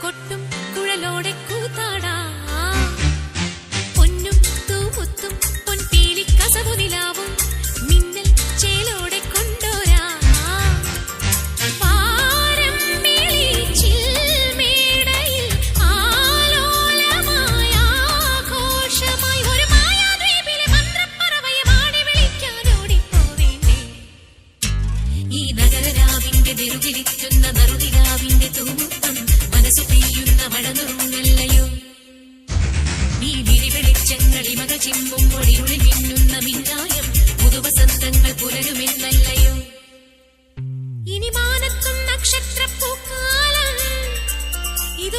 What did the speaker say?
കൊട്ടും കുഴലോടെ കൂത്താടാ പൊന്നും തൂമുത്തും പൊൻപീലി കസവു നിലാവും മിന്നൽ ചേലോടെ കൊണ്ടോരാ ിരിക്കുന്ന നറുതിരാവിന്റെ തൂമുത്തം മനസ്സു പെയ്യുന്ന മഴനുറുങ്ങല്ലയോ നീ വിരിവെളിച്ചങ്ങൾ ഇമക ചിമ്മുമ്പോൾ ഇരുളിൽ മിന്നുന്ന മിന്നായം പുതുവസന്തങ്ങൾ പുലരുമെന്നല്ലയോ ഇനി മാനത്തും നക്ഷത്രപ്പൂക്കാലം ഇത്